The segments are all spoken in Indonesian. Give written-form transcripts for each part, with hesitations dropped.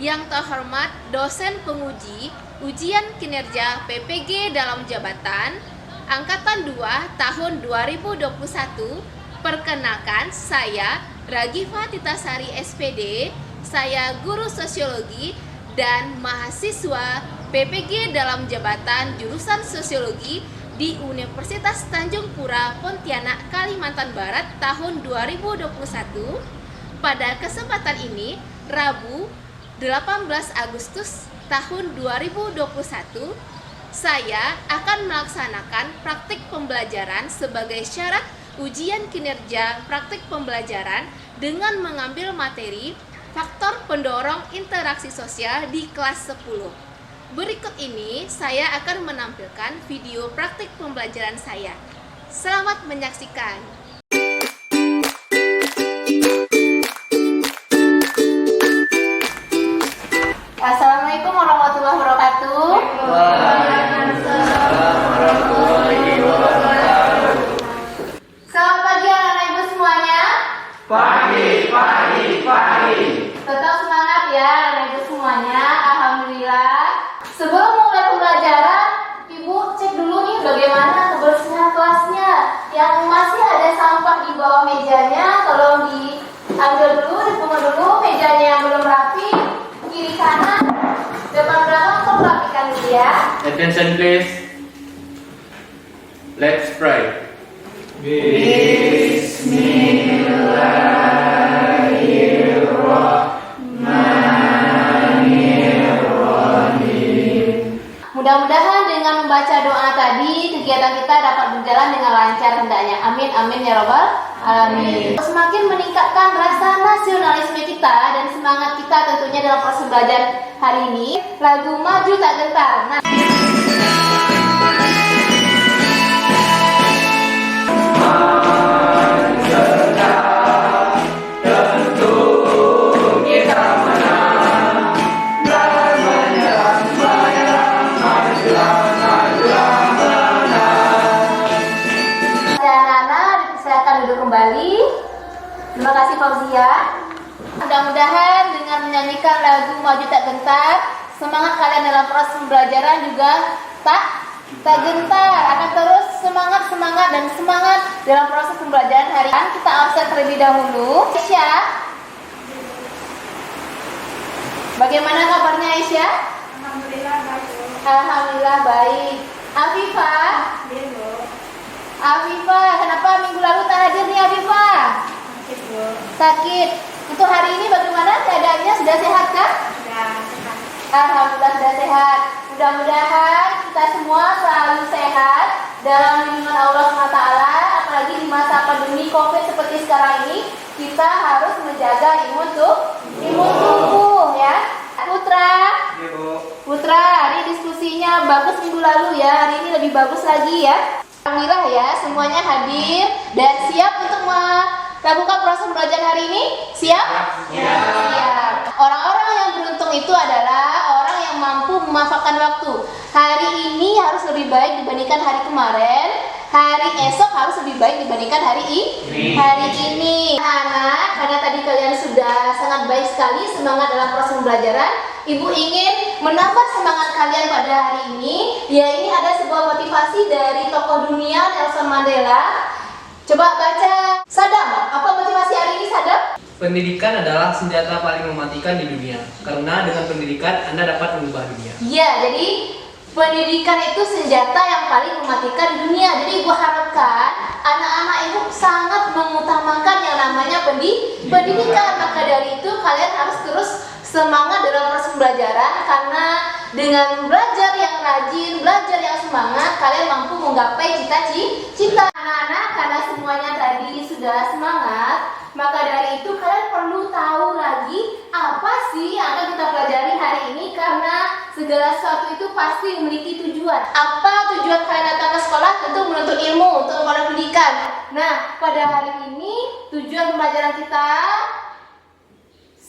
Yang terhormat dosen penguji ujian kinerja PPG dalam jabatan Angkatan 2 tahun 2021. Perkenalkan, saya Ragifa Titasari SPD. Saya guru sosiologi dan mahasiswa PPG dalam jabatan jurusan sosiologi di Universitas Tanjung Pura, Pontianak, Kalimantan Barat tahun 2021. Pada kesempatan ini, Rabu 18 Agustus tahun 2021, saya akan melaksanakan praktik pembelajaran sebagai syarat ujian kinerja praktik pembelajaran dengan mengambil materi faktor pendorong interaksi sosial di kelas 10. Berikut ini saya akan menampilkan video praktik pembelajaran saya. Selamat menyaksikan. Assalamualaikum warahmatullahi wabarakatuh. Waalaikumsalam warahmatullahi wabarakatuh. Selamat pagi anak-anak ibu semuanya. Pagi. Tetap semangat ya anak ibu semuanya. Alhamdulillah. Sebelum mulai pembelajaran, ibu cek dulu nih bagaimana kebersihan kelasnya. Yang masih ada sampah di bawah mejanya, tolong diambil dulu, dipungut dulu. Mejanya yang belum rapi, kiri kanan, depan belakang tolong rapikan dulu ya. Attention please. Let's pray. Mudah-mudahan dengan membaca doa tadi, kegiatan kita dapat berjalan dengan lancar hendaknya. Amin, amin ya robbal alamin. Semakin meningkatkan rasa nasionalisme kita dan semangat kita tentunya dalam proses belajar hari ini, lagu Maju Tak Gentar. Nah, kembali. Terima kasih Fauzia. Mudah-mudahan dengan menyanyikan lagu Maju Tak Gentar, semangat kalian dalam proses pembelajaran juga tak gentar, akan terus semangat dan semangat dalam proses pembelajaran hari ini. Kita absen terlebih dahulu. Aisyah, bagaimana kabarnya Aisyah? Alhamdulillah baik. Afifah, kenapa minggu lalu tak hadir nih Afifah? Sakit. Untuk hari ini bagaimana keadaannya? Sudah sehat kan? Alhamdulillah sudah sehat. Mudah-mudahan kita semua selalu sehat dalam lindungan Allah SWT. Apalagi di masa pandemi COVID seperti sekarang ini, kita harus menjaga imun tubuh ya. Putra, hari diskusinya bagus minggu lalu ya. Hari ini lebih bagus lagi ya. Alhamdulillah ya, semuanya hadir dan siap untuk melakukan proses belajar hari ini? Siap? Siap. Orang-orang yang beruntung itu adalah orang yang mampu memanfaatkan waktu. Hari ini harus lebih baik dibandingkan hari kemarin. Hari esok harus lebih baik dibandingkan hari ini. Anak-anak, karena tadi kalian sudah sangat baik sekali semangat dalam proses pembelajaran, Ibu ingin menambah semangat kalian pada hari ini. Ya, ini ada sebuah motivasi dari tokoh dunia Nelson Mandela. Coba baca. Sadam, apa motivasi hari ini Sadam? Pendidikan adalah senjata paling mematikan di dunia. Karena dengan pendidikan Anda dapat mengubah dunia. Iya, jadi pendidikan itu senjata yang paling mematikan dunia. Jadi ibu harapkan anak-anak ibu sangat mengutamakan yang namanya pendidikan. Maka dari itu kalian harus terus semangat dalam proses pembelajaran, karena dengan belajar yang rajin, belajar yang semangat, kalian mampu menggapai cita-cita. Anak-anak, karena semuanya tadi sudah semangat, maka dari itu kalian perlu tahu lagi apa sih yang akan kita pelajari hari ini, karena segala sesuatu itu pasti memiliki tujuan. Apa tujuan kalian datang ke sekolah? Tentu menuntut ilmu, untuk memperoleh pendidikan. Nah, pada hari ini tujuan pembelajaran kita,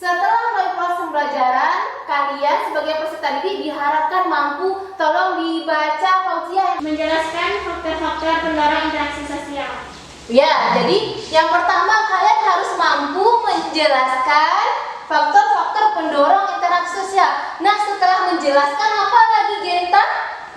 setelah melalui proses pembelajaran, kalian sebagai peserta didik diharapkan mampu, tolong dibaca Fauzia yang menjelaskan faktor-faktor pendorong interaksi sosial. Ya, jadi yang pertama kalian harus mampu menjelaskan faktor-faktor pendorong interaksi interaksi sosial. Nah, setelah menjelaskan apa lagi Genta?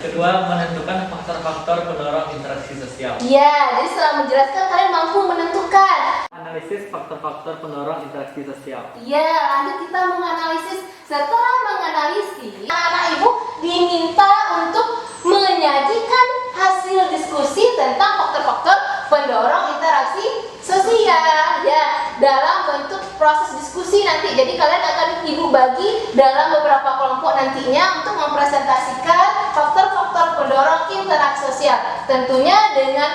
Kedua, menentukan faktor-faktor pendorong interaksi sosial. Ya, jadi setelah menjelaskan kalian mampu menentukan. Analisis faktor-faktor pendorong interaksi sosial. Ya, lanjut kita menganalisis. Setelah menganalisis, anak ibu diminta untuk menyajikan hasil diskusi tentang faktor-faktor pendorong interaksi sosial ya dalam bentuk proses diskusi nanti. Jadi kalian akan ibu bagi dalam beberapa kelompok nantinya untuk mempresentasikan faktor-faktor pendorong interaksi sosial. Tentunya dengan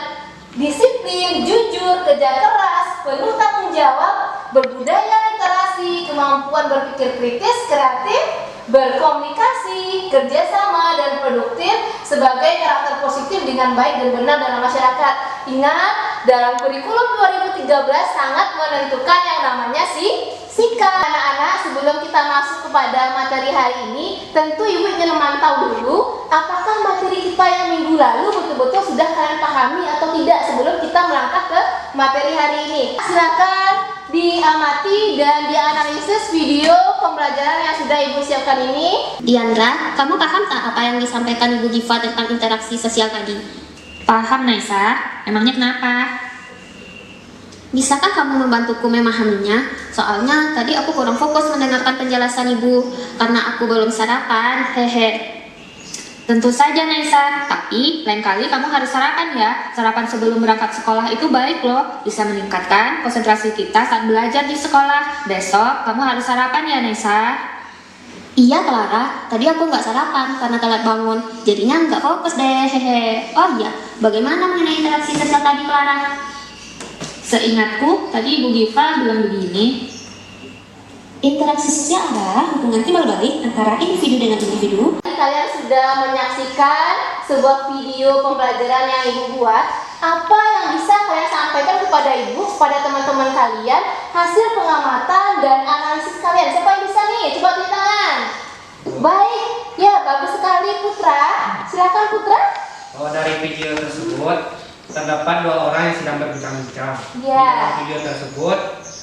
disiplin, jujur, kerja keras, penuh tanggung jawab, berbudaya literasi, kemampuan berpikir kritis, kreatif, berkomunikasi, kerjasama, dan produktif sebagai karakter positif dengan baik dan benar dalam masyarakat. Ingat, dalam kurikulum 2013 sangat menentukan yang namanya sikap. Anak-anak, sebelum kita masuk kepada materi hari ini, tentu ibu ingin memantau dulu apakah materi kita yang minggu lalu betul-betul sudah kalian pahami atau tidak sebelum kita melangkah ke materi hari ini. Silakan diamati dan dianalisis video pembelajaran yang sudah ibu siapkan ini. Diandra, kamu paham tak apa yang disampaikan Ibu Giva tentang interaksi sosial tadi? Paham, Naisa. Emangnya kenapa? Bisakah kamu membantuku memahaminya? Soalnya tadi aku kurang fokus mendengarkan penjelasan Ibu karena aku belum sarapan. Hehe. Tentu saja, Naisa. Tapi lain kali kamu harus sarapan ya. Sarapan sebelum berangkat sekolah itu baik loh. Bisa meningkatkan konsentrasi kita saat belajar di sekolah. Besok kamu harus sarapan ya, Naisa. Iya Clara, tadi aku nggak sarapan karena telat bangun, jadinya nggak fokus deh. Hehe. Oh iya, bagaimana mengenai interaksi sosial tadi Clara? Seingatku, tadi Ibu Giva bilang begini. Interaksi sosial adalah hubungan timbal balik antara individu dengan individu. Kalian sudah menyaksikan sebuah video pembelajaran yang ibu buat. Apa yang bisa kalian sampaikan kepada ibu, kepada teman-teman kalian, hasil pengamatan dan analisis kalian? Siapa yang bisa nih? Coba tulis tangan. Baik, ya bagus sekali Putra. Silakan Putra. Dari video tersebut terdapat dua orang yang sedang berbincang-bincang. Ya. Di dalam video tersebut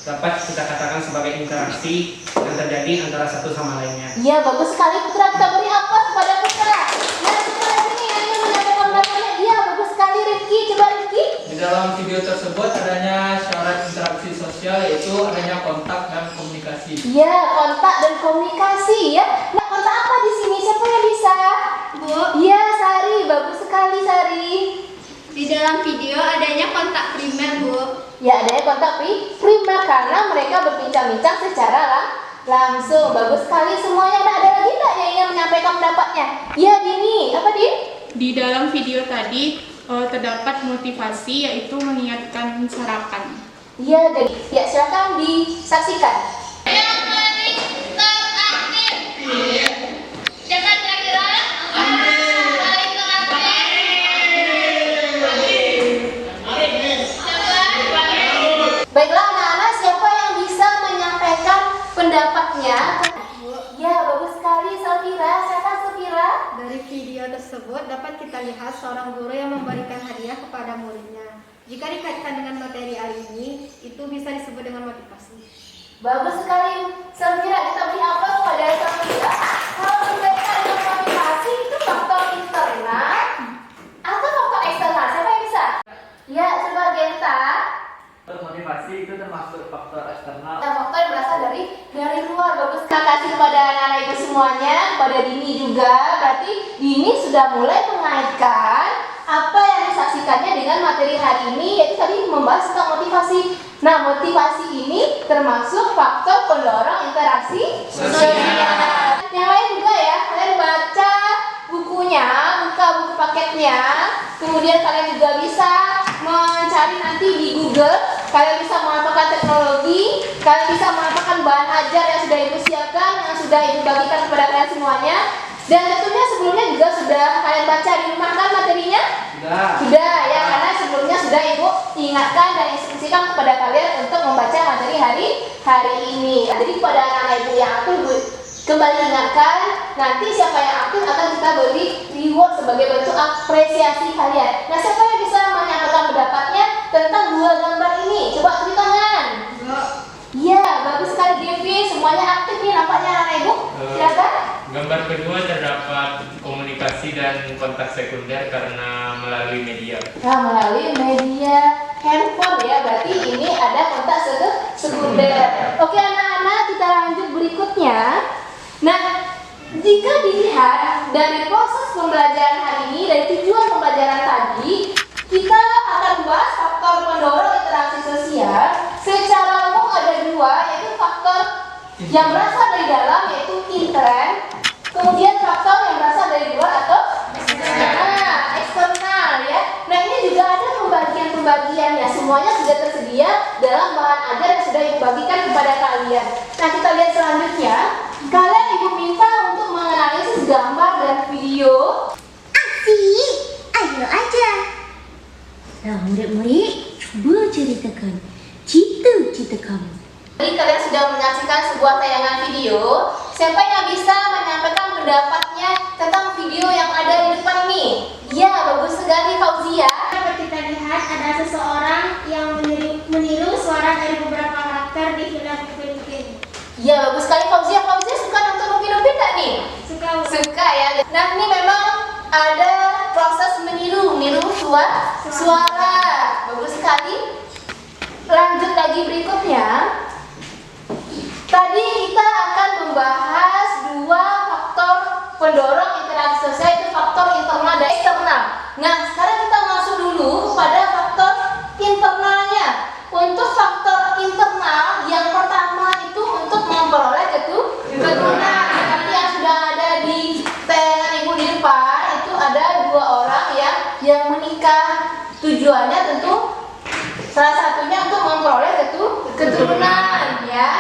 dapat kita katakan sebagai interaksi yang terjadi antara satu sama lainnya. Ya bagus sekali Putra. Kita beri apa kepada Putra? Nah, Putra sini yang ingin menyampaikan pendapatnya. Iya bagus sekali Rifki. Coba Rifki. Di dalam video tersebut adanya syarat interaksi sosial yaitu adanya kontak dan komunikasi. Ya kontak dan komunikasi ya. Nah kontak apa di sini? Siapa yang bisa? Bu, Iya Sari. Bagus sekali Sari. di dalam video adanya kontak primer, Bu. Ya adanya kontak primer karena mereka berbincang-bincang secara langsung. Bagus sekali semuanya. Nah ada lagi nggak yang ingin menyampaikan pendapatnya? Iya Dini. Apa Din? Di dalam video tadi terdapat motivasi yaitu mengingatkan sarapan. Iya jadi ya silakan disaksikan. Siapa kira-kira? Baiklah anak-anak, siapa yang bisa menyampaikan pendapatnya? Ya bagus sekali Safira. Siapa Safira? Dari video tersebut dapat kita lihat seorang guru yang memberikan hadiah kepada muridnya. Jika dikaitkan dengan materi hari ini, itu bisa disebut dengan motivasi. Bagus sekali Safira. Kita beri apa kepada Safira? Kalau berkaitan dengan motivasi itu faktor internal atau faktor eksternal? Siapa yang bisa? Ya coba Genta. Motivasi itu termasuk faktor eksternal. Nah, faktor yang berasal dari luar. Bagus. Terima kasih kepada anak-anak ibu semuanya, kepada Dini juga. Berarti Dini sudah mulai mengaitkan apa yang disaksikannya dengan materi hari ini, yaitu tadi membahas tentang motivasi. Nah, motivasi ini termasuk faktor pendorong interaksi sosial. Yang lain juga ya, kalian baca bukunya, buka buku paketnya, kemudian kalian juga bisa mencari nanti di Google. Kalian bisa memanfaatkan teknologi, kalian bisa memanfaatkan bahan ajar yang sudah ibu siapkan, yang sudah ibu bagikan kepada kalian semuanya. Dan tentunya sebelumnya juga sudah kalian baca di rumah kan materinya? Sudah ya, karena sebelumnya sudah ibu ingatkan dan instruksikan kepada kalian untuk membaca materi hari ini. Jadi kepada anak-anak ibu yang aktif, ibu kembali ingatkan, nanti siapa yang aktif akan kita beri reward sebagai bentuk apresiasi kalian. Nah siapa yang bisa menyampaikan pendapatnya tentang dua gambar ini? Coba tulis tangan. Iya, bagus sekali Devi, semuanya aktif nih nampaknya anak-anak ibu. Silakan. Gambar kedua terdapat komunikasi dan kontak sekunder karena melalui media. Nah, melalui media handphone ya, berarti ini ada kontak sekunder. Oke anak-anak, kita lanjut berikutnya. Nah, jika dilihat dari proses pembelajaran hari ini, dari tujuan pembelajaran tadi, kita akan bahas faktor pendorong interaksi sosial. Secara umum ada dua, yaitu faktor yang berasal dari dalam, yaitu intern. Kemudian faktor yang berasal dari luar atau eksternal ya. Nah ini juga ada pembagian-pembagiannya. Semuanya sudah tersedia dalam bahan ajar yang sudah ibu bagikan kepada kalian. Nah kita lihat selanjutnya. Kalian ibu minta untuk menganalisis gambar dan video. Asik, ayo aja. Nah murid-murid, coba ceritakan cita-cita kamu. Jadi kalian sudah menyaksikan sebuah tayangan video. Siapa yang bisa menyampaikan pendapatnya tentang video yang ada di depan ini? Ya, bagus sekali Fauzia. Dapat kita lihat ada seseorang yang meniru suara dari beberapa karakter di film Upin Ipin. Ya, bagus sekali Fauzia. Fauzia suka nonton Upin-Ipin nggak nih? Suka ya. Nah, ini memang ada proses meniru suara. Bagus sekali. Lanjut lagi berikutnya. Tadi kita akan membahas dua faktor pendorong interaksi sosial, itu faktor internal dan eksternal. Nah, sekarang kita masuk dulu kepada faktor internalnya. Untuk faktor internal, yang pertama itu untuk memperoleh keturunan. Seperti yang sudah ada di tayangan ibu di depan, itu ada dua orang yang menikah. Tujuannya tentu salah satunya untuk memperoleh keturunan ya.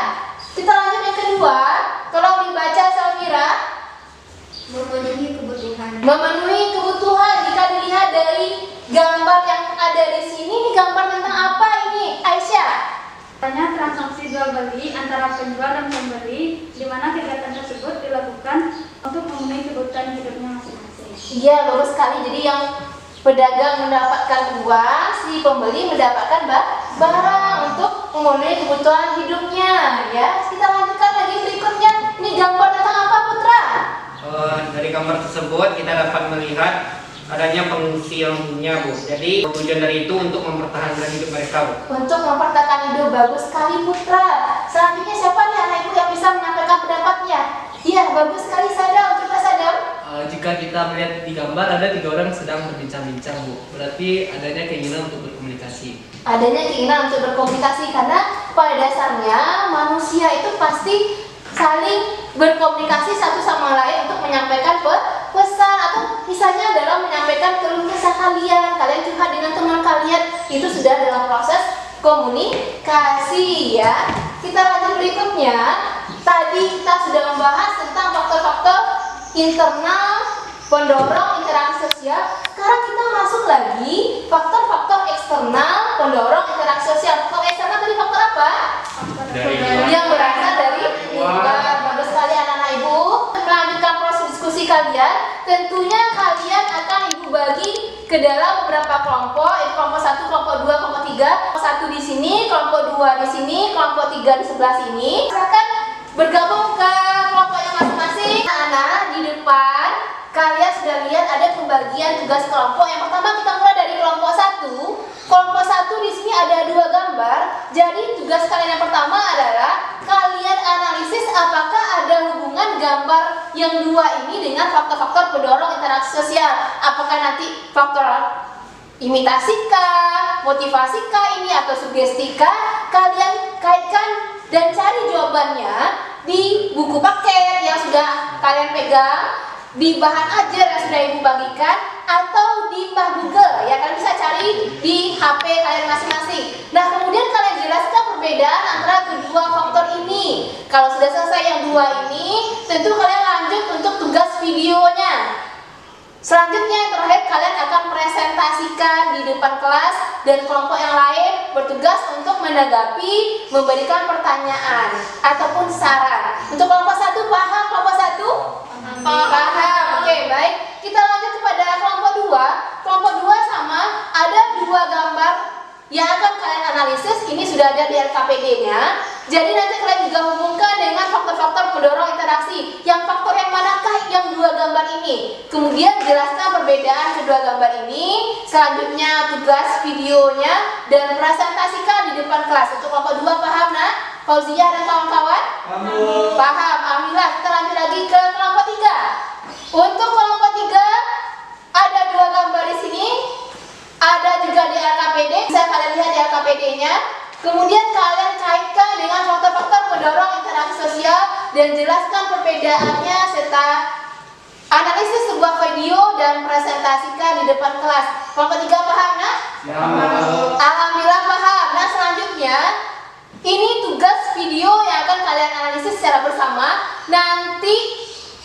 Kita lanjut yang kedua. Tolong dibaca Safira. Memenuhi kebutuhan. Memenuhi kebutuhan. Jika dilihat dari gambar yang ada di sini, ini gambar tentang apa ini, Aisyah? Adanya transaksi jual beli antara penjual dan pembeli, di mana kegiatan tersebut dilakukan untuk memenuhi kebutuhan hidupnya masing-masing. Iya, bagus sekali. Jadi yang pedagang mendapatkan uang, si pembeli mendapatkan barang untuk memenuhi kebutuhan hidupnya ya. Kita lanjutkan lagi berikutnya. Ini gambar tentang apa Putra? Dari gambar tersebut kita dapat melihat adanya pengungsi yang punya Bu. Jadi tujuan dari itu untuk mempertahankan hidup mereka Bu. Untuk mempertahankan hidup. Bagus sekali Putra. Selanjutnya siapa nih anak ibu yang bisa menyampaikan pendapatnya? Iya, bagus sekali Sadam. Coba Sadam. Jika kita melihat di gambar ada 3 orang sedang berbincang-bincang Bu. Berarti adanya keinginan untuk berkomunikasi. Adanya keinginan untuk berkomunikasi karena pada dasarnya manusia itu pasti saling berkomunikasi satu sama lain untuk menyampaikan pesan, atau misalnya dalam menyampaikan keluh kesah kalian curhat dengan teman kalian, itu sudah dalam proses komunikasi ya. Kita lanjut berikutnya. Tadi kita sudah membahas tentang faktor-faktor internal pendorong interaksi sosial. Sekarang kita masuk lagi faktor-faktor eksternal pendorong interaksi sosial. Faktor eksternal tadi faktor apa? Yang berasal dari luar. Bagus sekali anak-anak ibu. Melanjutkan proses diskusi kalian, tentunya kalian akan ibu bagi ke dalam beberapa kelompok. Kelompok 1, kelompok 2, kelompok 3. Kelompok 1 di sini, kelompok 2 di sini, kelompok 3 di sebelah sini. Silakan bergabung ke kelompoknya masing-masing. Anak-anak di depan kalian sudah lihat ada pembagian tugas kelompok. Yang pertama kita mulai dari kelompok 1. Kelompok 1 di sini ada 2 gambar. Jadi tugas kalian yang pertama adalah kalian analisis apakah ada hubungan gambar yang 2 ini dengan faktor-faktor pendorong interaksi sosial. Apakah nanti faktor imitasikah, motivasikah ini atau sugestikah? Kalian kaitkan dan cari jawabannya di buku paket yang sudah kalian pegang, di bahan ajar yang sudah ibu bagikan, atau di Google ya, kalian bisa cari di HP kalian masing-masing. Nah kemudian kalian jelaskan perbedaan antara kedua faktor ini. Kalau sudah selesai yang 2 ini, tentu kalian lanjut untuk tugas videonya. Selanjutnya yang terakhir kalian akan presentasikan di depan kelas, dan kelompok yang lain bertugas untuk menanggapi, memberikan pertanyaan ataupun saran. Untuk kelompok 1 paham? Kelompok 1? Paham. Oke, baik. Kita lanjut kepada kelompok 2. Kelompok 2 sama, ada 2 gambar yang akan kalian analisis. Ini sudah ada di LKPD-nya. Jadi nanti kalian juga hubungkan dengan faktor-faktor pendorong interaksi. Yang faktor yang manakah yang dua gambar ini? Kemudian jelaskan perbedaan kedua gambar ini. Selanjutnya tugas videonya dan presentasikan di depan kelas. Untuk kelompok 2 paham nak? Fauzia dan kawan-kawan? Paham. Alhamdulillah. Kita lanjut lagi ke kelompok 3. Untuk kelompok 3 ada dua gambar di sini. Ada juga di LKPD. Bisa kalian lihat di LKPD-nya. Kemudian kalian kaitkan dengan faktor-faktor pendorong interaksi sosial dan jelaskan perbedaannya serta analisis sebuah video dan presentasikan di depan kelas. Kelompok 3 paham nak? Ya. Alhamdulillah paham. Nah selanjutnya ini tugas video yang akan kalian analisis secara bersama. Nanti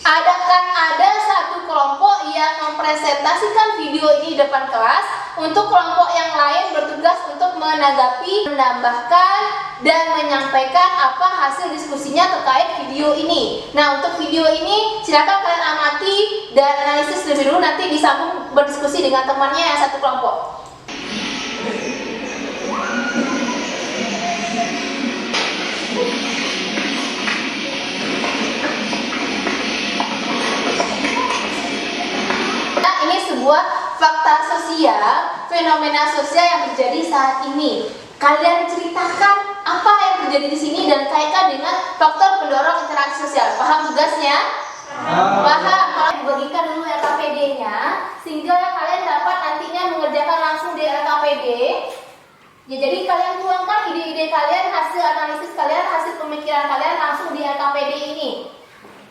akan ada satu kelompok yang mempresentasikan video ini di depan kelas. Untuk kelompok yang lain bertugas untuk menanggapi, menambahkan, dan menyampaikan apa hasil diskusinya terkait video ini. Nah untuk video ini silakan kalian amati dan analisis lebih dulu, nanti disambung berdiskusi dengan temannya yang satu kelompok. Nah ini sebuah fakta sosial, fenomena sosial yang terjadi saat ini. Kalian ceritakan apa yang terjadi di sini dan kaitkan dengan faktor pendorong interaksi sosial. Paham tugasnya? Paham. Kalau bagikan dulu LKPD-nya sehingga kalian dapat nantinya mengerjakan langsung di LKPD. Ya, jadi kalian tuangkan ide-ide kalian, hasil analisis kalian, hasil pemikiran kalian langsung di LKPD ini.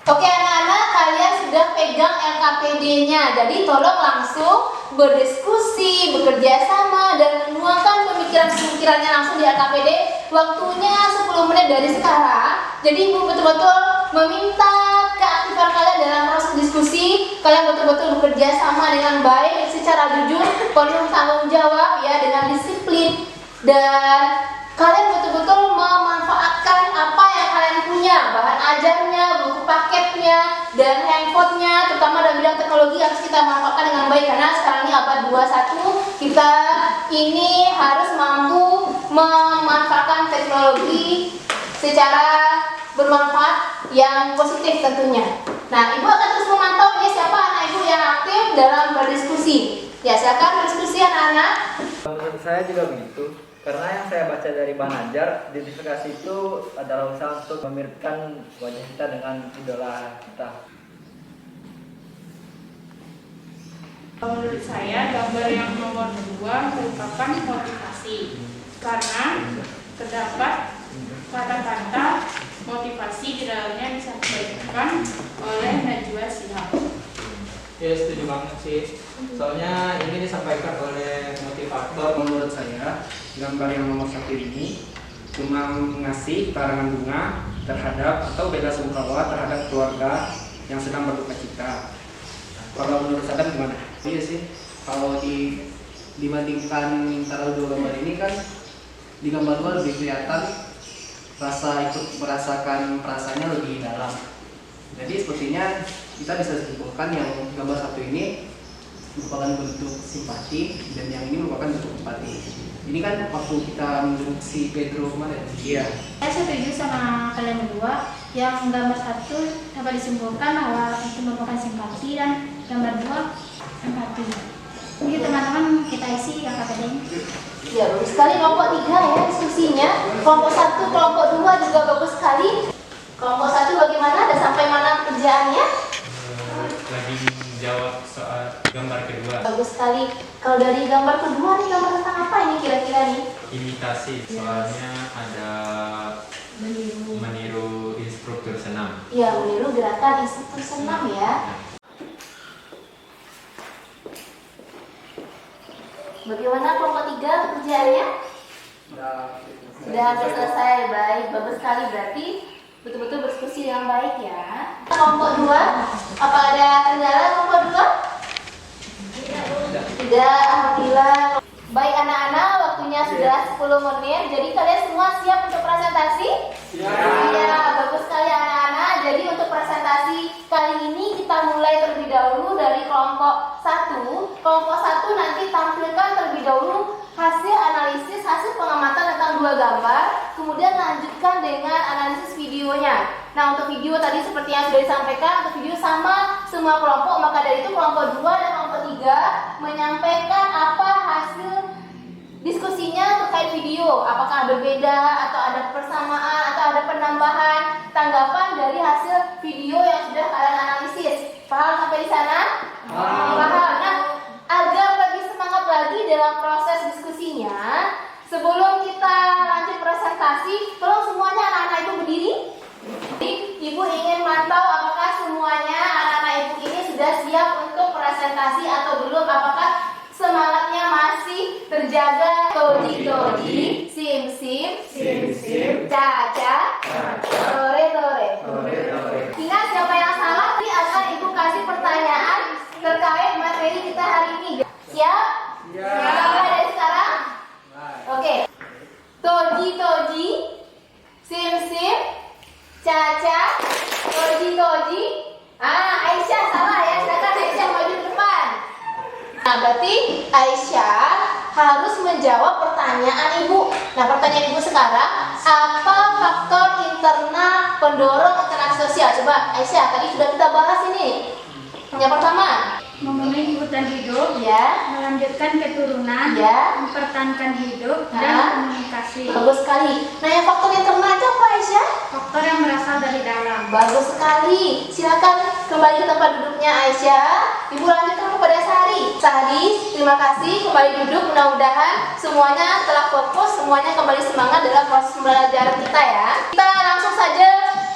Oke anak-anak, kalian sudah pegang LKPD-nya. Jadi tolong langsung berdiskusi, bekerja sama, dan menuangkan pemikiran-pemikirannya langsung di LKPD. Waktunya 10 menit dari sekarang. Jadi Ibu betul-betul meminta keaktifan kalian dalam proses diskusi. Kalian betul-betul bekerja sama dengan baik, secara jujur, penuh tanggung jawab ya, dengan disiplin. Dan kalian betul-betul memanfaatkan apa yang kalian punya, bahan ajarnya, buku paketnya, dan handphonenya, terutama dalam bidang teknologi harus kita manfaatkan dengan baik. Karena sekarang ini abad 21, kita ini harus mampu memanfaatkan teknologi secara bermanfaat yang positif tentunya. Nah, Ibu akan terus memantau ini siapa anak Ibu yang aktif dalam berdiskusi. Ya, silakan berdiskusi anak-anak. Menurut saya juga begitu. Karena yang saya baca dari bahan ajar, identifikasi itu adalah usaha untuk memiripkan wajah kita dengan idola kita. Menurut saya, gambar yang nomor 2 merupakan motivasi. Karena terdapat kata-kata motivasi di dalamnya disampaikan oleh Najwa Shihab. Ya setuju banget sih. Soalnya ini disampaikan oleh motivator. Menurut saya, gambar yang nomor 1 ini cuma ngasih karangan bunga terhadap atau bela sungkawa terhadap keluarga yang sedang berduka cita. Kalau menurut Sadam gimana? Iya sih. Kalau dibandingkan antara dua gambar ini kan di gambar 2 lebih kelihatan rasa ikut merasakan perasaannya lebih dalam. Jadi sepertinya kita bisa simpulkan yang gambar 1 ini merupakan bentuk simpati dan yang ini merupakan bentuk empati. Ini kan waktu kita menjenguk si Pedro kemarin. Iya. Saya setuju sama kalian berdua. Yang gambar 1 dapat disimpulkan bahwa itu merupakan simpati dan gambar 2 empati. Ini teman-teman kita isi LKPD. Ya, bagus sekali kelompok 3 ya diskusinya. Kelompok 1, kelompok 2 juga bagus sekali. Kelompok 1 bagaimana? Ada sampai mana kerjaannya? Lagi jawab soal gambar kedua. Bagus sekali. Kalau dari gambar kedua nih, gambar tentang apa ini kira-kira nih? Imitasi, soalnya ada meniru instruktur senam. Iya, meniru gerakan instruktur senam ya. Bagaimana kelompok 3 pekerjaannya? Sudah hampir selesai, baik, bagus sekali, berarti betul-betul berdiskusi dengan baik ya. Kelompok 2, apa ada kendala kelompok 2? Tidak, alhamdulillah. Baik anak-anak, waktunya sudah 10 menit. Jadi kalian semua siap untuk presentasi? Iya, bagus sekali anak-anak. Jadi untuk presentasi kali ini kita mulai terlebih dahulu dari kelompok 1. Kelompok 1 nanti tampilkan terlebih dahulu hasil analisis, hasil pengamatan tentang 2 gambar. Kemudian lanjut lanjutkan dengan analisis videonya. Nah, untuk video tadi seperti yang sudah disampaikan, untuk video sama semua kelompok, maka dari itu kelompok 2 dan kelompok 3 menyampaikan apa hasil diskusinya terkait video. Apakah berbeda atau ada persamaan atau ada penambahan tanggapan dari hasil video yang sudah kalian analisis. Paham sampai di sana? Paham. Nah, agar lebih semangat lagi dalam proses diskusinya, sebelum kita lanjut presentasi, tolong semuanya anak-anak ibu berdiri. Ibu ingin mantau apakah semuanya anak-anak ibu ini sudah siap untuk presentasi atau belum, apakah semangatnya masih terjaga. Toji, sim, caca, tore. Ingat siapa yang salah, nanti akan ibu kasih pertanyaan terkait materi kita hari ini. Siap? Mulai dari sekarang? Oke. Toji, sim, caca, toji. Aisyah salah ya, silakan Aisyah maju ke depan. Nah, berarti Aisyah harus menjawab pertanyaan ibu. Nah, pertanyaan ibu sekarang, apa faktor internal pendorong interaksi sosial? Coba Aisyah, tadi sudah kita bahas ini. Yang pertama, memenuhi kebutuhan hidup, ya, melanjutkan keturunan, ya, mempertahankan hidup, dan komunikasi. Bagus sekali. Nah, yang faktor internal itu apa, Aisyah? Faktor yang berasal dari dalam. Bagus sekali. Silakan kembali ke tempat duduknya Aisyah. Ibu lanjutkan kepada Sari. Sari, terima kasih. Kembali duduk. Mudah-mudahan semuanya telah fokus, semuanya kembali semangat dalam proses pembelajaran kita ya. Kita langsung saja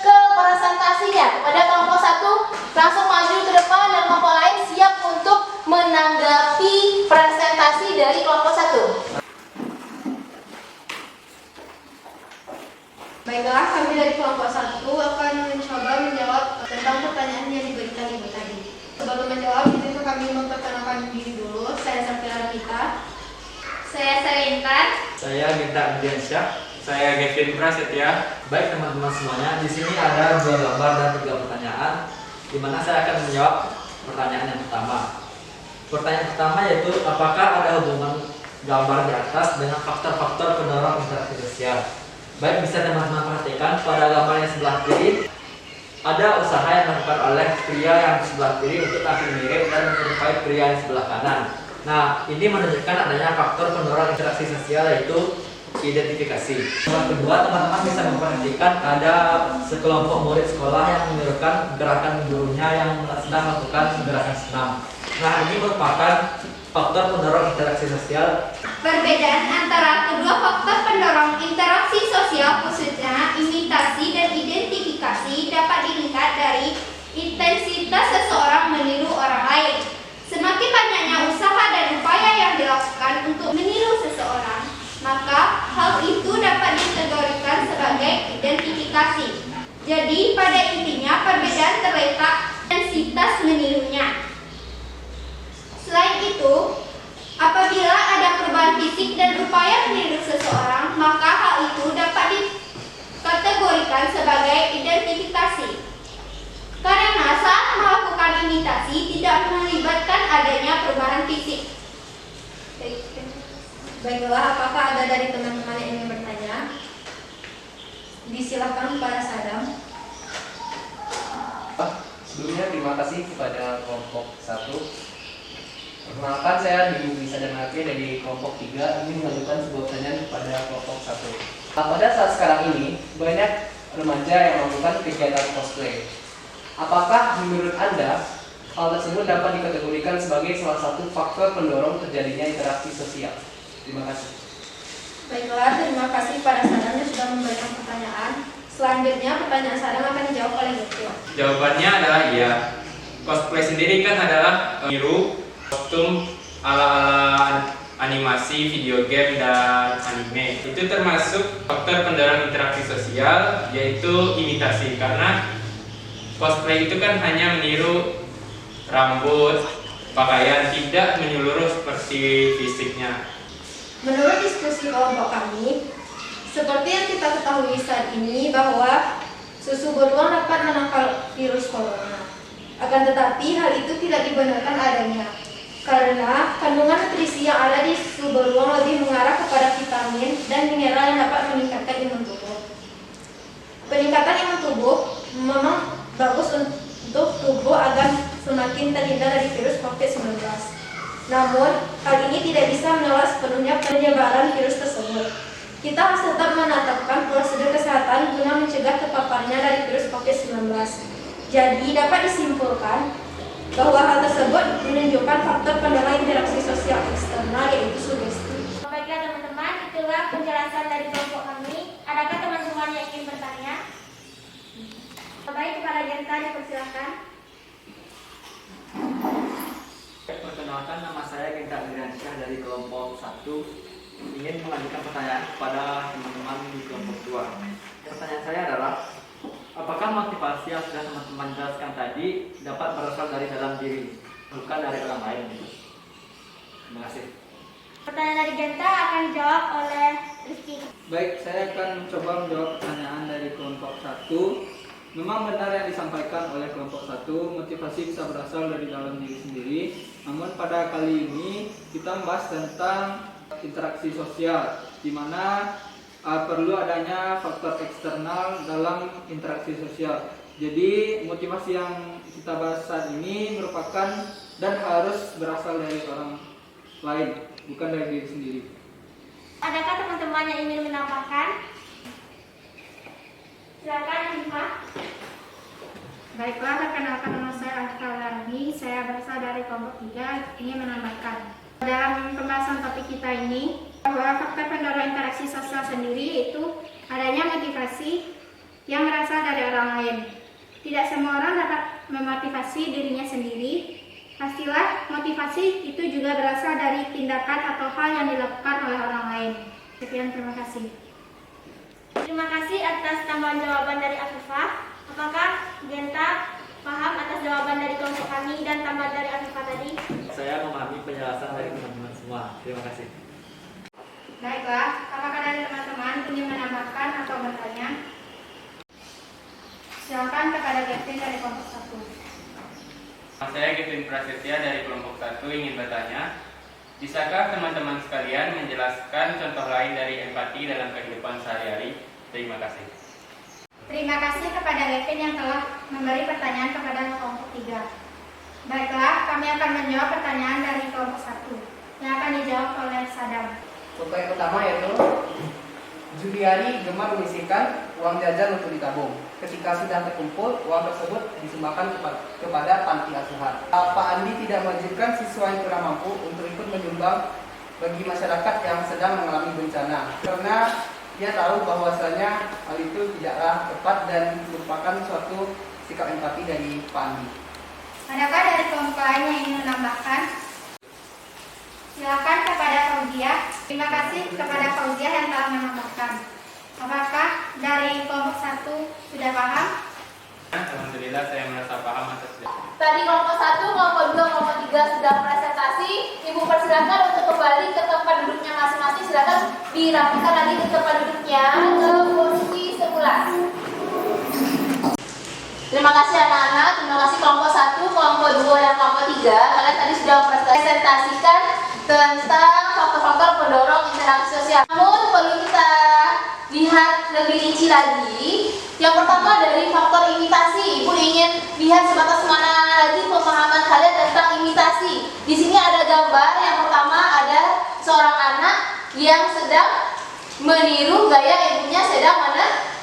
ke presentasinya. Kepada kelompok 1, langsung maju ke depan dan kelompok lain siap untuk menanggapi presentasi dari kelompok 1. Baiklah, kami dari kelompok 1 akan mencoba menjawab tentang pertanyaan yang diberikan ibu tadi. Sebelum menjawab, itu kami memperkenalkan diri dulu. Saya Safira Rita. Saya Intan. Saya Gita Ardiansyah. Saya Kevin Prasetya. Baik teman-teman semuanya, di sini ada 2 gambar dan 3 pertanyaan, di mana saya akan menjawab pertanyaan yang pertama. Pertanyaan pertama yaitu, apakah ada hubungan gambar di atas dengan faktor-faktor pendorong interaksi sosial? Baik, bisa teman-teman perhatikan pada gambar yang sebelah kiri, ada usaha yang dilakukan oleh pria yang di sebelah kiri untuk tampil mirip dan menyerupai pria yang sebelah kanan. Nah, ini menunjukkan adanya faktor pendorong interaksi sosial, yaitu identifikasi. Yang kedua, teman-teman bisa memperhatikan ada sekelompok murid sekolah yang menirukan gerakan gurunya yang sedang melakukan gerakan senam. Nah, ini merupakan faktor pendorong interaksi sosial. Perbedaan antara kedua faktor pendorong interaksi sosial, khususnya imitasi dan identifikasi, dapat dilihat dari intensitas seseorang meniru orang lain. Semakin banyaknya usaha dan upaya yang dilakukan untuk meniru seseorang, maka hal itu dapat dikategorikan sebagai identifikasi. Jadi, pada intinya perbedaan terletak intensitas menirunya. Selain itu, apabila ada perubahan fisik dan upaya meniru seseorang, maka hal itu dapat dikategorikan sebagai identifikasi. Karena saat melakukan imitasi tidak melibatkan adanya perubahan fisik. Baiklah, apakah ada dari teman-teman yang ingin bertanya? Disilakan para Sadam. Sebelumnya terima kasih kepada kelompok 1. Perkenalkan, saya Dibu Bisa dan Ake dari kelompok 3 ingin mengajukan sebuah pertanyaan kepada kelompok 1. Pada saat sekarang ini banyak remaja yang melakukan kegiatan cosplay. Apakah menurut Anda hal tersebut dapat dikategorikan sebagai salah satu faktor pendorong terjadinya interaksi sosial? Terima kasih. Baiklah, terima kasih para Sadam yang sudah memberikan pertanyaan. Selanjutnya pertanyaan Sadam akan dijawab oleh Dokter. Jawabannya adalah iya. Cosplay sendiri kan adalah niru kostum ala-ala animasi, video game, dan anime. Itu termasuk faktor pendorong interaksi sosial, yaitu imitasi. Karena cosplay itu kan hanya meniru rambut, pakaian, tidak menyeluruh seperti fisiknya. Menurut diskusi kelompok kami, seperti yang kita ketahui saat ini bahwa susu beruang dapat menangkal virus corona. Akan tetapi hal itu tidak dibenarkan adanya, karena kandungan nutrisi yang ada di susu beruang lebih mengarah kepada vitamin dan mineral yang dapat meningkatkan imun tubuh. Peningkatan imun tubuh memang bagus untuk tubuh agar semakin terhindar dari virus COVID-19. Namun, hal ini tidak bisa menolak sepenuhnya penyebaran virus tersebut. Kita harus tetap menetapkan prosedur kesehatan guna mencegah terpaparnya dari virus COVID-19. Jadi, dapat disimpulkan bahwa hal tersebut menunjukkan faktor pendorong interaksi sosial eksternal, yaitu sugesti. Baiklah teman-teman, itulah penjelasan dari kelompok kami. Adakah teman-teman yang ingin bertanya? Baik, kepada Genta dipersilakan. Perkenalkan, nama saya Genta Adriansyah dari kelompok 1. Ingin mengajukan pertanyaan kepada teman-teman di kelompok 2. Pertanyaan saya adalah, apakah motivasi yang sudah teman-teman jelaskan tadi dapat berasal dari dalam diri, bukan dari orang lain? Terima kasih. Pertanyaan dari Genta akan dijawab oleh Rizky. Baik, saya akan mencoba menjawab pertanyaan dari kelompok 1. Memang benar yang disampaikan oleh kelompok 1, motivasi bisa berasal dari dalam diri sendiri. Namun pada kali ini kita membahas tentang interaksi sosial, di mana perlu adanya faktor eksternal dalam interaksi sosial. Jadi motivasi yang kita bahas saat ini merupakan dan harus berasal dari orang lain, bukan dari diri sendiri. Adakah teman-teman yang ingin menambahkan? Silakan, Himah. Baiklah, perkenalkan nama saya Alka Larni. Saya berasal dari kelompok 3, ingin menambahkan. Dalam pembahasan topik kita ini, bahwa faktor pendorong interaksi sosial sendiri yaitu adanya motivasi yang berasal dari orang lain. Tidak semua orang dapat memotivasi dirinya sendiri. Pastilah motivasi itu juga berasal dari tindakan atau hal yang dilakukan oleh orang lain. Sekian, terima kasih. Terima kasih atas tambahan jawaban dari Afifah. Apakah Genta paham atas jawaban dari kelompok kami dan tambahan dari Afifah tadi? Saya memahami penjelasan dari teman-teman semua. Terima kasih. Baiklah, apakah dari teman-teman ingin menambahkan atau bertanya? Silakan kepada Gavin dari kelompok 1. Saya Kevin Prasetya dari kelompok 1 ingin bertanya, bisakah teman-teman sekalian menjelaskan contoh lain dari empati dalam kehidupan sehari-hari? Terima kasih. Terima kasih kepada Gavin yang telah memberi pertanyaan kepada kelompok 3. Baiklah, kami akan menjawab pertanyaan dari kelompok 1 yang akan dijawab oleh Sadam. Contoh yang pertama yaitu Juliari gemar menyisihkan uang jajan untuk ditabung. Ketika sudah terkumpul, uang tersebut disumbangkan kepada panti asuhan. Pak Andi tidak mewajibkan siswa yang kurang mampu untuk ikut menyumbang bagi masyarakat yang sedang mengalami bencana, karena dia tahu bahwasanya hal itu tidaklah tepat dan merupakan suatu sikap empati dari Pak Andi. Adakah dari kelompok lain yang ingin menambahkan? Silakan kepada Fauzia. Terima kasih kepada Fauzia yang telah menambahkan. Apakah dari kelompok 1 sudah paham? Alhamdulillah saya merasa paham atas Tadi kelompok 1, kelompok 2, kelompok 3 sudah presentasi. Ibu persilakan untuk kembali ke tempat duduknya masing-masing. Silakan dirapikan lagi ke tempat duduknya ke posisi semula. Terima kasih anak-anak, terima kasih kelompok 1, kelompok 2, dan kelompok 3. Kalian tadi sudah mempresentasikan tentang faktor-faktor pendorong interaksi sosial. Namun perlu kita lihat lebih rinci lagi. Yang pertama dari faktor imitasi. Ibu ingin lihat sebatas mana lagi pemahaman kalian tentang imitasi. Di sini ada gambar. Yang pertama ada seorang anak yang sedang meniru gaya ibunya sedang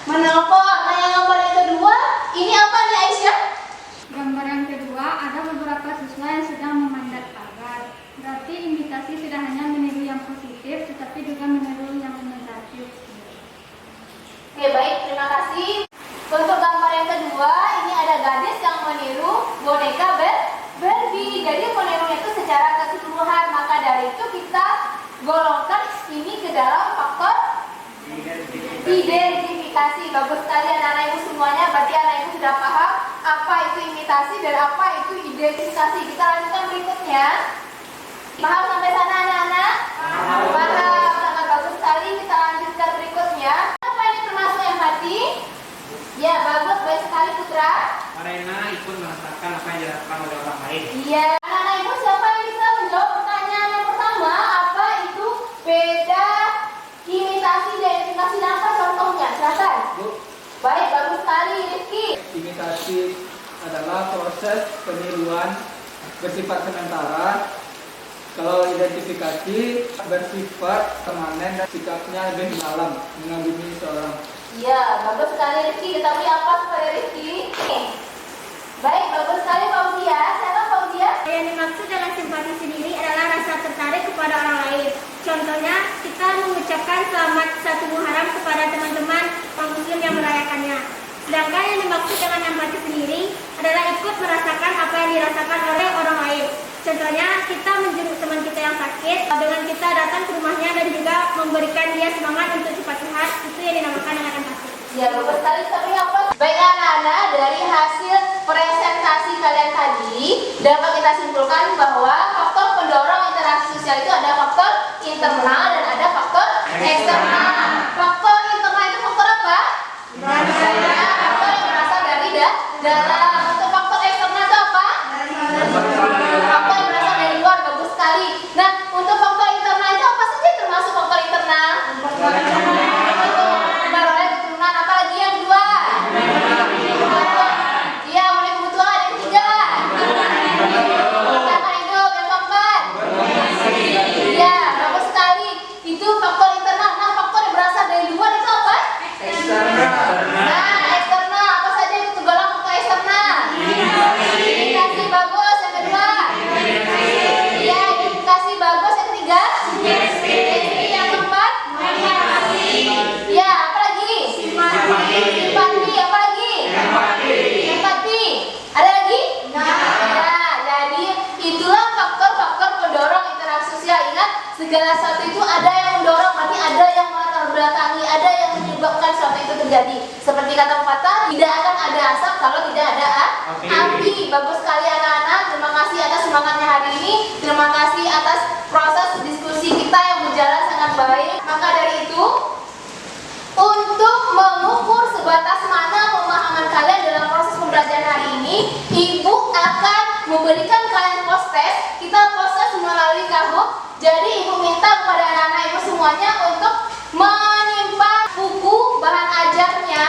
menelpon. Nah, yang gambar yang kedua ini apa nih, Aisyah? Gambar yang kedua ada beberapa siswa yang sedang memanjat pagar. Berarti imitasi tidak hanya meniru yang positif, tetapi juga meniru yang negatif. Oke, baik, terima kasih. Untuk gambar yang kedua, ini ada gadis yang meniru boneka Barbie. Jadi menirunya itu secara keseluruhan. Maka dari itu kita golongkan ini ke dalam faktor identifikasi. Bagus sekali anak-anak ibu semuanya. Berarti anak ibu sudah paham apa itu imitasi dan apa itu identifikasi. Kita lanjutkan berikutnya. Paham sampai sana anak-anak? Paham. Sangat bagus sekali. Kita lanjutkan berikutnya. Apa ini termasuk empati? Ya, bagus. Baik sekali Putra. Marena ikut merasakan apa yang dilakukan oleh orang lain. Iya. Anak-anak ibu siapa yang bisa menjawab pertanyaan yang pertama? Apa itu beda imitasi dan identifikasi dan apa contohnya? Silakan. Baik, bagus identifikasi adalah proses peniruan bersifat sementara. Kalau identifikasi bersifat permanen dan sikapnya lebih dalam mengagumi seorang. Iya, bagus sekali Rizky. Kita beri apa supaya Rizky? Baik, bagus sekali Fauzia. Siapa Fauzia? Yang dimaksud dengan simpati sendiri adalah rasa tertarik kepada orang lain. Contohnya, kita mengucapkan selamat 1 Muharram kepada teman-teman orang Muslim yang merayakannya. Sedangkan yang dimaksud dengan empati sendiri adalah ikut merasakan apa yang dirasakan oleh orang lain. Contohnya, kita menjenguk teman kita yang sakit dengan kita datang ke rumahnya dan juga memberikan dia semangat untuk cepat sehat. Itu yang dinamakan dengan empati. Ya, bagus sekali. Tapi apa? Baik anak-anak, dari hasil presentasi kalian tadi dapat kita simpulkan bahwa faktor pendorong interaksi sosial itu ada faktor internal dan ada faktor eksternal. Faktor internal itu faktor apa? Faktor yang berasal dari dalam. Untuk faktor eksternal itu apa? Faktor yang berasal dari luar. Bagus sekali. Nah, untuk faktor internal itu apa saja termasuk faktor internal? Apalagi yang kedua? Iya, mulai kebutuhan. Yang ketiga? Tahan hidup. Yang keempat? Iya, bagus sekali. Itu faktor internal. Nah, faktor yang berasal dari luar itu apa? Nah, eksternal. Apa saja itu tergolong faktor eksternal? Indikasi bagus. Yang kedua? Iya, indikasi bagus. Yang ketiga? Yang keempat? Iya, apa lagi? Simpati. Apa lagi? Empati. Ada lagi? Nah, jadi itulah faktor-faktor pendorong interaksi sosial. Ingat, segala sesuatu itu ada yang mendorong, berarti ada yang melatar belakangi, ada yang menyebabkan sesuatu itu terjadi. Seperti kata pepatah, tidak akan ada asap kalau tidak ada api. Bagus sekali anak-anak. Terima kasih atas semangatnya hari ini. Terima kasih atas proses diskusi kita yang berjalan sangat baik. Maka dari itu, untuk mengukur sebatas mana pemahaman kalian dalam proses pembelajaran hari ini, Ibu akan memberikan kalian post-test. Kita post-test melalui Kahoot. Jadi Ibu minta kepada anak-anak Ibu semuanya untuk menyimpan buku bahan ajarnya.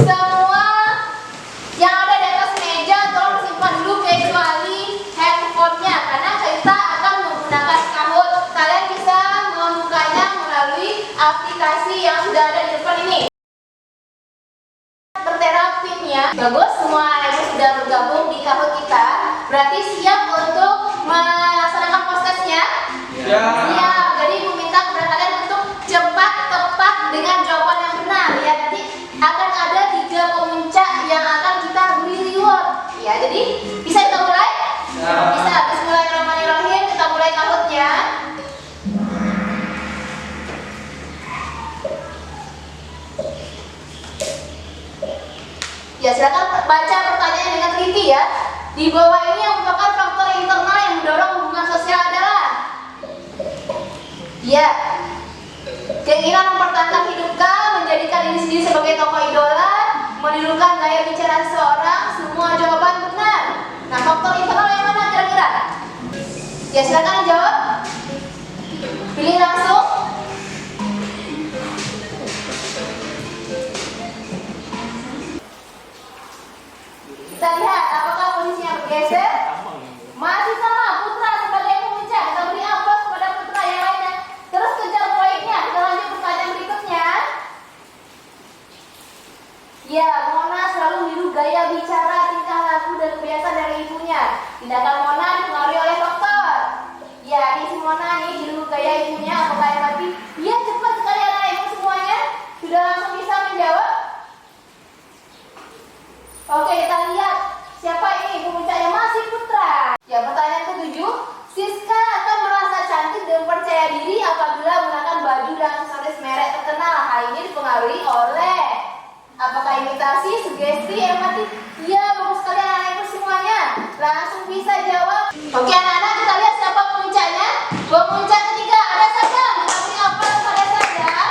Semua yang ada di atas meja tolong simpan dulu kecuali handphonenya, karena kita akan menggunakan Kahoot. Kalian bisa membukanya melalui aplikasi yang sudah ada di depan ini. Berterapinnya bagus, semua ibu sudah bergabung di Kahoot kita. Berarti siap untuk melaksanakan post-testnya? Siap. Jadi ibu minta kepada kalian untuk cepat, tepat dengan jawaban yang benar. Ya, nanti akan ada 3 pemuncak yang akan kita beri reward. Ya, jadi bisa kita mulai? Bisa. Bismillahirrahmanirrahim. Kita mulai Kahootnya. Ya, silakan baca pertanyaan dengan teliti ya. Di bawah ini yang merupakan faktor internal yang mendorong hubungan sosial adalah ya, keinginan mempertahankan hidupkah, menjadikan diri sendiri sebagai tokoh idola, menirukan gaya bicara seseorang. Semua jawaban benar. Nah, faktor internal yang mana kira-kira? Ya, silakan dijawab. Pilih langsung. Kita lihat apakah posisinya bergeser. Masih sama, Putra sebagai pemuncak. Kita beri aplaus kepada Putra yang lainnya. Terus kejar poinnya. Kita lanjut pertanyaan berikutnya. Ya, Mona selalu meniru gaya bicara, tingkah laku, dan kebiasaan dari ibunya. Tindakan Mona dipengaruhi oleh faktor. Ya, ini si Mona nih meniru gaya ibunya. Apakah yang tadi? Iya, cepat sekali anak ibu semuanya. Sudah langsung bisa menjawab? Oke, kita lihat siapa ini pemuncaknya. Masih Putra. Ya, pertanyaan ke-7. Siska akan merasa cantik dan percaya diri apabila menggunakan baju dan aksesoris merek terkenal. Hal ini dipengaruhi oleh apakah imitasi, sugesti, empati? Iya, bagus sekali anak-anak ibu semuanya. Langsung bisa jawab. Oke anak-anak, kita lihat siapa pemuncaknya. Pemuncak ketiga ada Sajam. Kita beri aplaus pada Sajam.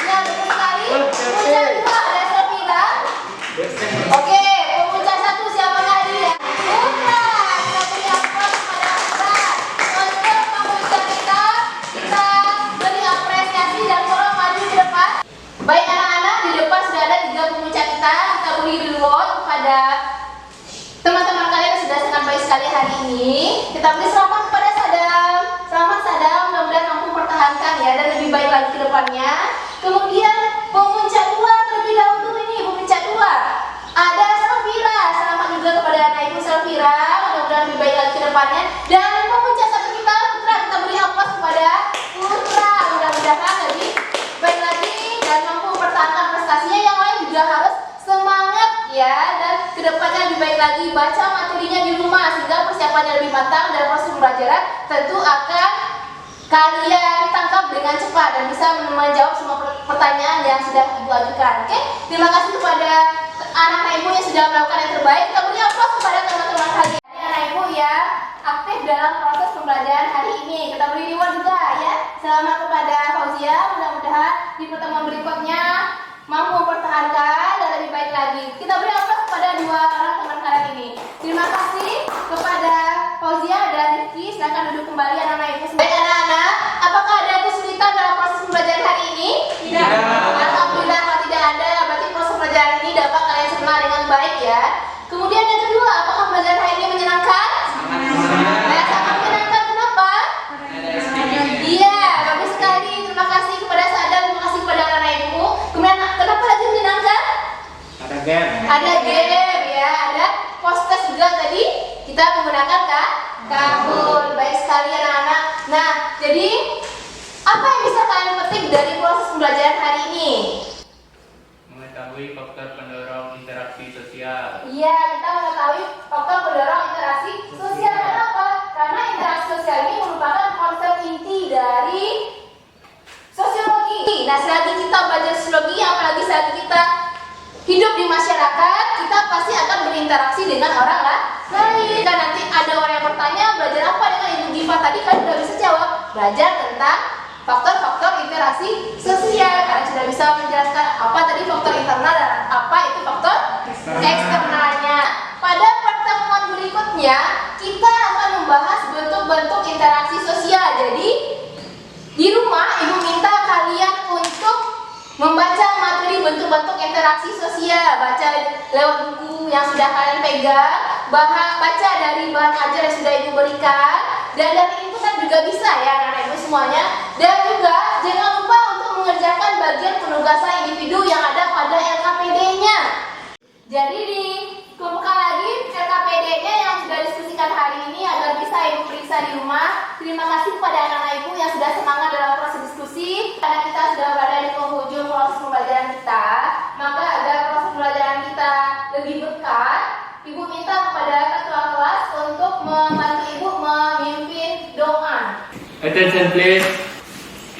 Ya, bagus sekali. Pemuncak 2 ada Sofila. Oke, pemuncak 1 siapakah dia? Putra. Kita beri aplaus pada Putra. Untuk pemuncak kita beri apresiasi dan tolong maju ke depan. Baik anak-anak, di depan sudah ada 3 pemuncak kita. Kita beri reward kepada Kita beri selamat kepada Sadam. Selamat Sadam, mudah-mudahan mampu mempertahankan ya dan lebih baik lagi ke depannya. Kemudian pemuncak 2 terlebih dahulu ini, pemuncak 2. Ada Safira. Selamat juga kepada anak ibu Safira. Mudah-mudahan lebih baik lagi ke depannya. Dan pemuncak 1 kita Putra, kita beri aplaus kepada Putra. Mudah-mudahan lebih baik lagi dan mampu mempertahankan prestasinya. Yang lain juga harus semangat ya, dan kedepannya lebih baik lagi, baca materinya di rumah sehingga persiapannya lebih matang dan proses pembelajaran tentu akan kalian tangkap dengan cepat dan bisa menjawab semua pertanyaan yang sudah ibu ajukan. Oke, terima kasih kepada anak-anak ibu yang sudah melakukan yang terbaik. Kita beri aplaus kepada teman-teman hadir. Anak ibu ya aktif dalam proses pembelajaran hari ini. Kita beri reward juga ya. Selamat kepada Fauzia. Mudah-mudahan di pertemuan berikutnya mampu mempertahankan dan lebih baik lagi. Kita beri aplaus kepada 2 orang teman kalian ini. Terima kasih kepada Fauzia dan Rifki. Silakan duduk kembali anak-anak ibu. Baik anak-anak, apakah ada kesulitan dalam proses pembelajaran hari ini? Tidak. Alhamdulillah kalau tidak ada, berarti proses pembelajaran ini dapat kalian cerna dengan baik ya. Kemudian yang kedua, apakah pembelajaran hari ini menyenangkan? Sangat menyenangkan. Kenapa? Iya, bagus sekali. Terima kasih kepada Sadam, terima kasih kepada anak-anak ibu. Kemudian kenapa lagi menyenangkan? Ada game. Ada game ya, ada post-test juga tadi. Kita menggunakan Kahoot. Baik sekali anak-anak. Nah, jadi apa yang bisa kalian petik dari proses pembelajaran hari ini? Mengetahui faktor pendorong interaksi sosial. Iya, kita mengetahui faktor pendorong interaksi sosial. Kenapa? Karena interaksi sosial ini merupakan konsep inti dari sosiologi. Nah, selagi kita belajar sosiologi, apalagi selagi kita hidup di masyarakat, kita pasti akan berinteraksi dengan orang lain. Jika nanti ada orang yang bertanya, belajar apa dengan Ibu Giva tadi, kan sudah bisa jawab. Belajar tentang faktor-faktor interaksi sosial. Karena sudah bisa menjelaskan apa tadi faktor internal dan apa itu faktor eksternalnya. Pada pertemuan berikutnya, kita akan membahas bentuk-bentuk interaksi sosial. Jadi, di rumah Ibu minta kalian untuk membaca materi bentuk-bentuk interaksi sosial, baca lewat buku yang sudah kalian pegang, baca dari bahan ajar yang sudah Ibu berikan, dan dari inputan juga bisa ya anak-anak Ibu semuanya. Dan juga jangan lupa untuk mengerjakan bagian penugasan individu yang ada pada LKPD-nya. Jadi dikumpulkan lagi LKPD-nya yang sudah diskusikan hari ini agar bisa Ibu periksa di rumah. Terima kasih kepada anak-anak Ibu yang sudah semangat dalam proses diskusi. Karena kita sudah berada di penghujung proses pembelajaran kita, maka agar proses pembelajaran kita lebih berkah, Ibu minta kepada ketua kelas untuk membantu Ibu memimpin doa. Attention please.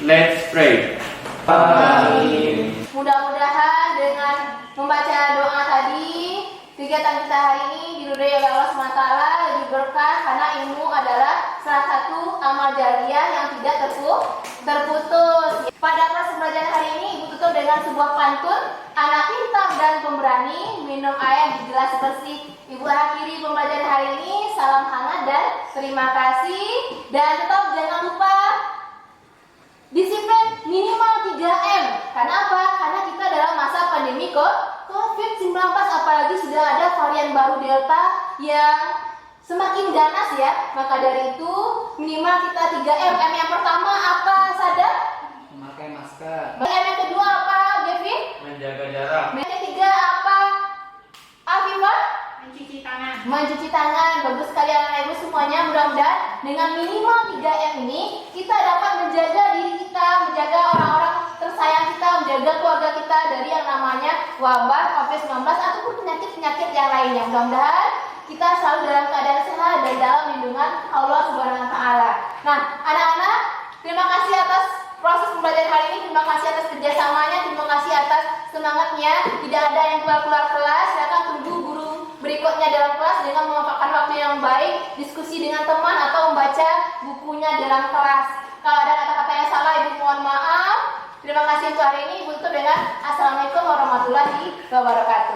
Let's pray. Amin. Mudah-mudahan dengan membaca doa tadi, kegiatan kita hari ini diridhoi oleh Allah SWT lebih berkah, karena ilmu adalah salah satu amal jariah yang tidak terputus. Pada proses pembelajaran hari ini, Ibu tutup dengan sebuah pantun, anak pintar dan pemberani, minum air di gelas bersih. Ibu akhiri pembelajaran hari ini, salam hangat dan terima kasih. Dan tetap jangan lupa disiplin minimal 3M. Karena apa? Karena kita dalam masa pandemi COVID-19, apalagi sudah ada varian baru Delta yang semakin ganas ya. Maka dari itu minimal kita 3M. M yang pertama apa, Sadam? Memakai masker. M yang kedua apa, Gavin? Menjaga jarak. M yang ketiga apa, Afifah? Mencuci tangan. Mencuci tangan. Bagus sekali anak ibu semuanya. Mudah-mudahan dengan minimal 3M ini kita dapat menjaga diri kita, menjaga orang-orang tersayang kita, menjaga keluarga kita dari yang namanya wabah COVID-19 ataupun penyakit-penyakit yang lainnya. Mudah-mudahan kita selalu dalam keadaan sehat dan dalam lindungan Allah Subhanahu wa taala. Nah, anak-anak, terima kasih atas proses pembelajaran hari ini, terima kasih atas kerjasamanya, terima kasih atas semangatnya. Tidak ada yang keluar-keluar kelas, silakan tunggu guru berikutnya dalam kelas dengan memanfaatkan waktu yang baik, diskusi dengan teman atau membaca bukunya dalam kelas. Kalau ada kata-kata yang salah, Ibu mohon maaf. Terima kasih untuk hari ini. Ibu tutup dengan Assalamualaikum warahmatullahi wabarakatuh.